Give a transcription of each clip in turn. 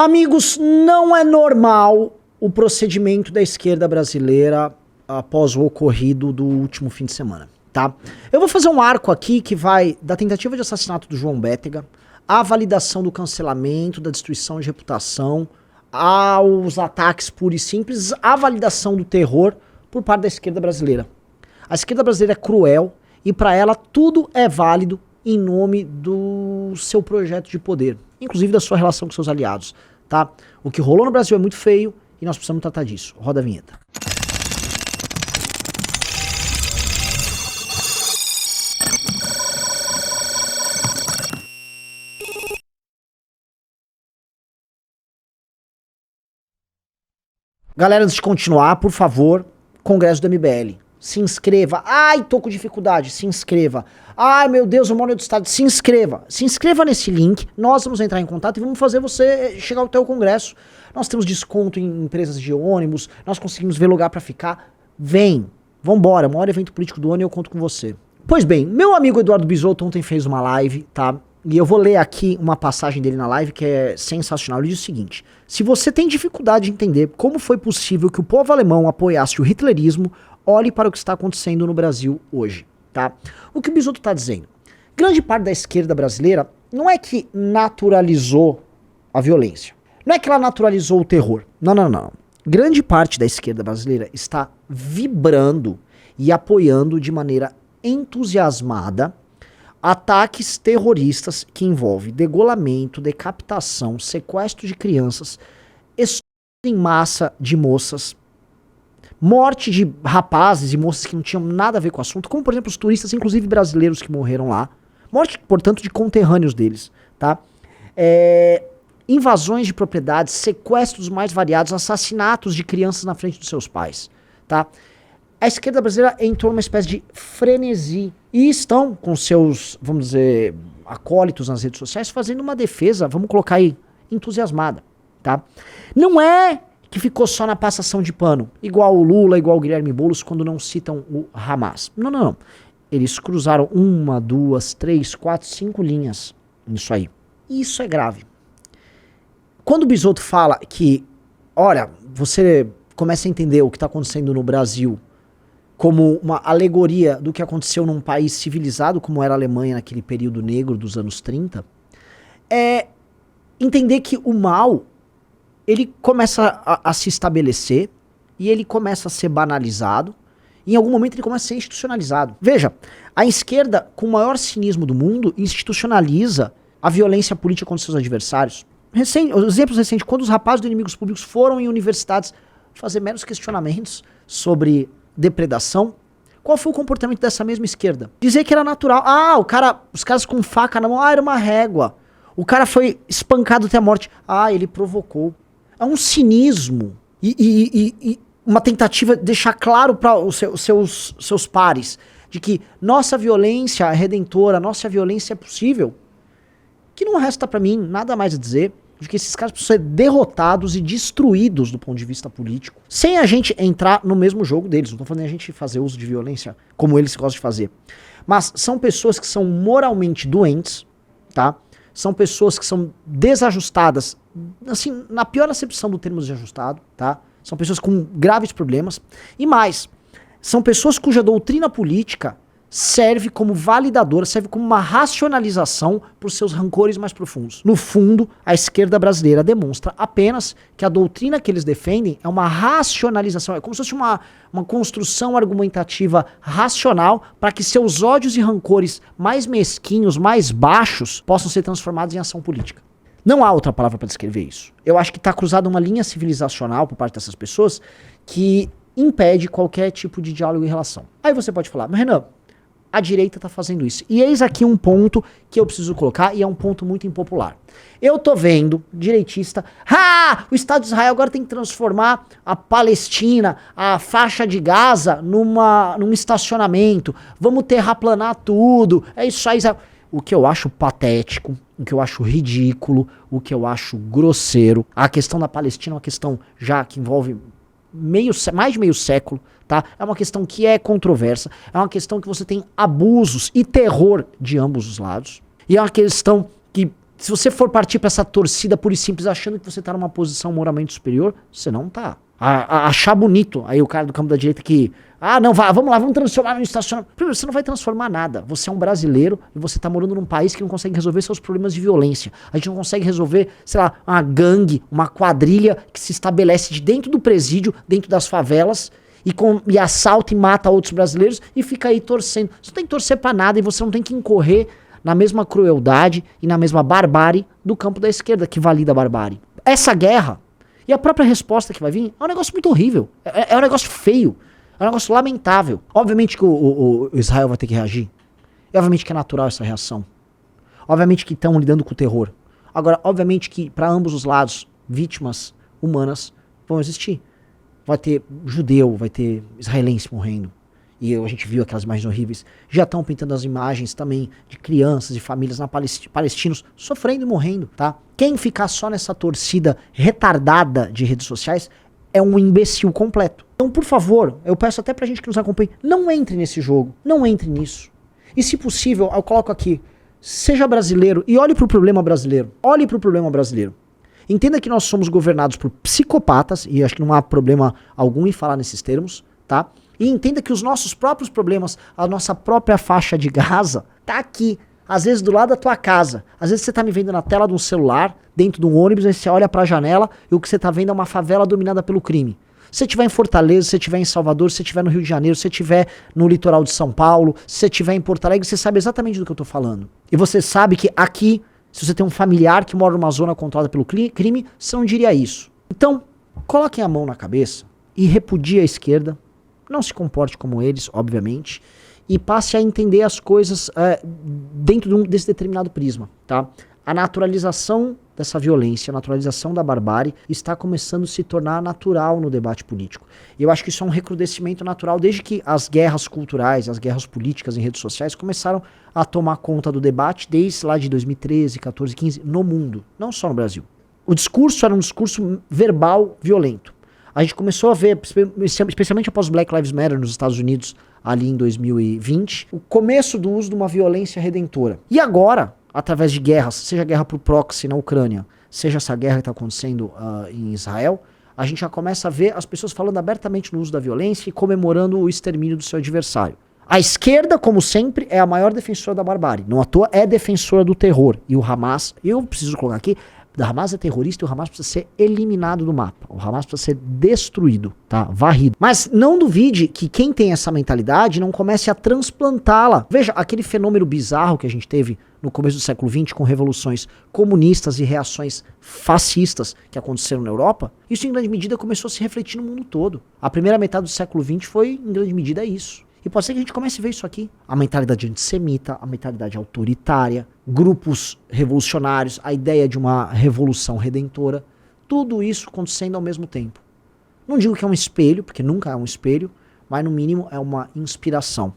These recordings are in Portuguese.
Amigos, não é normal o procedimento da esquerda brasileira após o ocorrido do último fim de semana, tá? Eu vou fazer um arco aqui que vai da tentativa de assassinato do João Bétega, à validação do cancelamento, da destruição de reputação, aos ataques puros e simples, à validação do terror por parte da esquerda brasileira. A esquerda brasileira é cruel e para ela tudo é válido em nome do seu projeto de poder, inclusive da sua relação com seus aliados, tá? O que rolou no Brasil é muito feio e nós precisamos tratar disso. Roda a vinheta. Galera, antes de continuar, por favor, Congresso do MBL. Se inscreva. Ai, tô com dificuldade. Se inscreva. Ai, meu Deus, eu moro em outro estado. Se inscreva. Se inscreva nesse link. Nós vamos entrar em contato e vamos fazer você chegar até o Congresso. Nós temos desconto em empresas de ônibus. Nós conseguimos ver lugar pra ficar. Vem. Vambora. O maior evento político do ano e eu conto com você. Pois bem, meu amigo Eduardo Bisotto ontem fez uma live, tá? E eu vou ler aqui uma passagem dele na live que é sensacional. Ele diz o seguinte: se você tem dificuldade de entender como foi possível que o povo alemão apoiasse o hitlerismo, olhe para o que está acontecendo no Brasil hoje, tá? O que o Bisotto está dizendo? Grande parte da esquerda brasileira não é que naturalizou a violência. Não é que ela naturalizou o terror. Não, não, não. Grande parte da esquerda brasileira está vibrando e apoiando de maneira entusiasmada ataques terroristas que envolvem degolamento, decapitação, sequestro de crianças, estupro em massa de moças, morte de rapazes e moças que não tinham nada a ver com o assunto, como por exemplo os turistas, inclusive brasileiros que morreram lá, morte, portanto, de conterrâneos deles, tá? Invasões de propriedades, sequestros mais variados, assassinatos de crianças na frente dos seus pais, tá? A esquerda brasileira entrou numa espécie de frenesi e estão com seus, vamos dizer, acólitos nas redes sociais fazendo uma defesa, vamos colocar aí, entusiasmada, tá? Não é que ficou só na passação de pano, igual o Lula, igual o Guilherme Boulos, quando não citam o Hamas. Não, não, não. Eles cruzaram 1, 2, 3, 4, 5 linhas nisso aí. E isso é grave. Quando o Bisotto fala que, olha, você começa a entender o que está acontecendo no Brasil como uma alegoria do que aconteceu num país civilizado, como era a Alemanha naquele período negro dos anos 30, é entender que o mal, ele começa a se estabelecer e ele começa a ser banalizado e em algum momento ele começa a ser institucionalizado. Veja, a esquerda, com o maior cinismo do mundo, institucionaliza a violência política contra seus adversários. Exemplos recentes, quando os rapazes do Inimigos Públicos foram em universidades fazer meros questionamentos sobre depredação, qual foi o comportamento dessa mesma esquerda? Dizer que era natural. Ah, os caras com faca na mão, era uma régua. O cara foi espancado até a morte. Ah, ele provocou. É um cinismo e uma tentativa de deixar claro para os seus pares de que nossa violência é redentora, nossa violência é possível. Que não resta para mim nada mais a dizer de que esses caras precisam ser derrotados e destruídos do ponto de vista político, sem a gente entrar no mesmo jogo deles. Não tô falando a gente fazer uso de violência como eles gostam de fazer. Mas são pessoas que são moralmente doentes, tá? São pessoas que são desajustadas, assim, na pior acepção do termo desajustado, tá? São pessoas com graves problemas. E mais, são pessoas cuja doutrina política serve como validadora, serve como uma racionalização para os seus rancores mais profundos. No fundo, a esquerda brasileira demonstra apenas que a doutrina que eles defendem é uma racionalização, é como se fosse uma construção argumentativa racional para que seus ódios e rancores mais mesquinhos, mais baixos, possam ser transformados em ação política. Não há outra palavra para descrever isso. Eu acho que está cruzada uma linha civilizacional por parte dessas pessoas que impede qualquer tipo de diálogo e relação. Aí você pode falar, mas Renan, a direita tá fazendo isso. E eis aqui um ponto que eu preciso colocar, e é um ponto muito impopular. Eu tô vendo, direitista, o Estado de Israel agora tem que transformar a Palestina, a faixa de Gaza, num estacionamento. Vamos terraplanar tudo. É isso aí. O que eu acho patético, o que eu acho ridículo, o que eu acho grosseiro. A questão da Palestina é uma questão já que envolve mais de meio século, tá? É uma questão que é controversa, é uma questão que você tem abusos e terror de ambos os lados, e é uma questão que Se você for partir pra essa torcida pura e simples achando que você tá numa posição moralmente superior, você não tá. Achar bonito aí o cara do campo da direita que... não, vamos lá, vamos transformar no estacionamento. Primeiro, você não vai transformar nada. Você é um brasileiro e você tá morando num país que não consegue resolver seus problemas de violência. A gente não consegue resolver, sei lá, uma gangue, uma quadrilha que se estabelece de dentro do presídio, dentro das favelas, e assalta e mata outros brasileiros e fica aí torcendo. Você não tem que torcer pra nada e você não tem que incorrer na mesma crueldade e na mesma barbárie do campo da esquerda, que valida a barbárie. Essa guerra, e a própria resposta que vai vir, é um negócio muito horrível. É um negócio feio. É um negócio lamentável. Obviamente que o Israel vai ter que reagir. E obviamente que é natural essa reação. Obviamente que estão lidando com o terror. Agora, obviamente que para ambos os lados, vítimas humanas vão existir. Vai ter judeu, vai ter israelense morrendo. E a gente viu aquelas imagens horríveis. Já estão pintando as imagens também de crianças e famílias palestinos sofrendo e morrendo, tá? Quem ficar só nessa torcida retardada de redes sociais é um imbecil completo. Então, por favor, eu peço até pra gente que nos acompanhe, não entre nesse jogo, não entre nisso. E se possível, eu coloco aqui, seja brasileiro e olhe pro problema brasileiro. Olhe pro problema brasileiro. Entenda que nós somos governados por psicopatas, e acho que não há problema algum em falar nesses termos, tá? E entenda que os nossos próprios problemas, a nossa própria faixa de Gaza, tá aqui. Às vezes do lado da tua casa. Às vezes você tá me vendo na tela de um celular, dentro de um ônibus, aí você olha pra janela e o que você tá vendo é uma favela dominada pelo crime. Se você estiver em Fortaleza, se você estiver em Salvador, se você estiver no Rio de Janeiro, se você estiver no litoral de São Paulo, se você estiver em Porto Alegre, você sabe exatamente do que eu tô falando. E você sabe que aqui, se você tem um familiar que mora numa zona controlada pelo crime, você não diria isso. Então, coloquem a mão na cabeça e repudie a esquerda. Não se comporte como eles, obviamente, e passe a entender as coisas dentro desse determinado prisma, tá? A naturalização dessa violência, a naturalização da barbárie está começando a se tornar natural no debate político. E eu acho que isso é um recrudescimento natural desde que as guerras culturais, as guerras políticas em redes sociais começaram a tomar conta do debate desde lá de 2013, 14, 15, no mundo, não só no Brasil. O discurso era um discurso verbal violento. A gente começou a ver, especialmente após o Black Lives Matter nos Estados Unidos, ali em 2020, o começo do uso de uma violência redentora. E agora, através de guerras, seja a guerra pro proxy na Ucrânia, seja essa guerra que está acontecendo em Israel, a gente já começa a ver as pessoas falando abertamente no uso da violência e comemorando o extermínio do seu adversário. A esquerda, como sempre, é a maior defensora da barbárie. Não à toa é defensora do terror. E o Hamas, eu preciso colocar aqui, o Hamas é terrorista e o Hamas precisa ser eliminado do mapa. O Hamas precisa ser destruído, tá? Varrido. Mas não duvide que quem tem essa mentalidade não comece a transplantá-la. Veja, aquele fenômeno bizarro que a gente teve no começo do século XX com revoluções comunistas e reações fascistas que aconteceram na Europa, isso em grande medida começou a se refletir no mundo todo. A primeira metade do século XX foi, em grande medida, isso. E pode ser que a gente comece a ver isso aqui. A mentalidade antissemita, a mentalidade autoritária, grupos revolucionários, a ideia de uma revolução redentora, tudo isso acontecendo ao mesmo tempo. Não digo que é um espelho, porque nunca é um espelho, mas no mínimo é uma inspiração.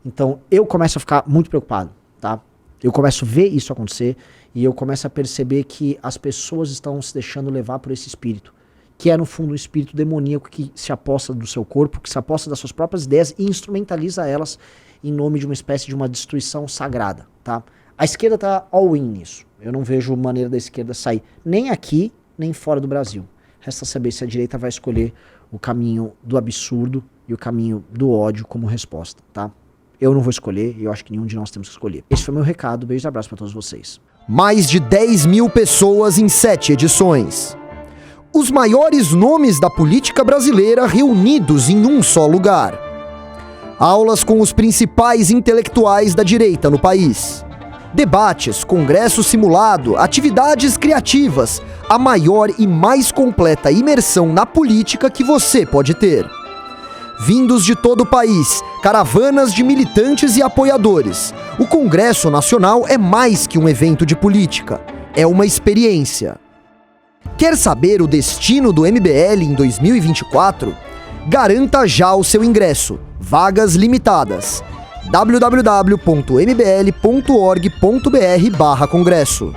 Então eu começo a ficar muito preocupado, tá? Eu começo a ver isso acontecer e eu começo a perceber que as pessoas estão se deixando levar por esse espírito, que é no fundo um espírito demoníaco que se aposta do seu corpo, que se aposta das suas próprias ideias e instrumentaliza elas em nome de uma espécie de uma destruição sagrada, tá? A esquerda tá all-in nisso. Eu não vejo maneira da esquerda sair nem aqui, nem fora do Brasil. Resta saber se a direita vai escolher o caminho do absurdo e o caminho do ódio como resposta, tá? Eu não vou escolher e eu acho que nenhum de nós temos que escolher. Esse foi o meu recado. Beijo e abraço para todos vocês. Mais de 10 mil pessoas em 7 edições. Os maiores nomes da política brasileira reunidos em um só lugar. Aulas com os principais intelectuais da direita no país. Debates, congresso simulado, atividades criativas, a maior e mais completa imersão na política que você pode ter. Vindos de todo o país, caravanas de militantes e apoiadores. O Congresso Nacional é mais que um evento de política, é uma experiência. Quer saber o destino do MBL em 2024? Garanta já o seu ingresso. Vagas limitadas. www.mbl.org.br/congresso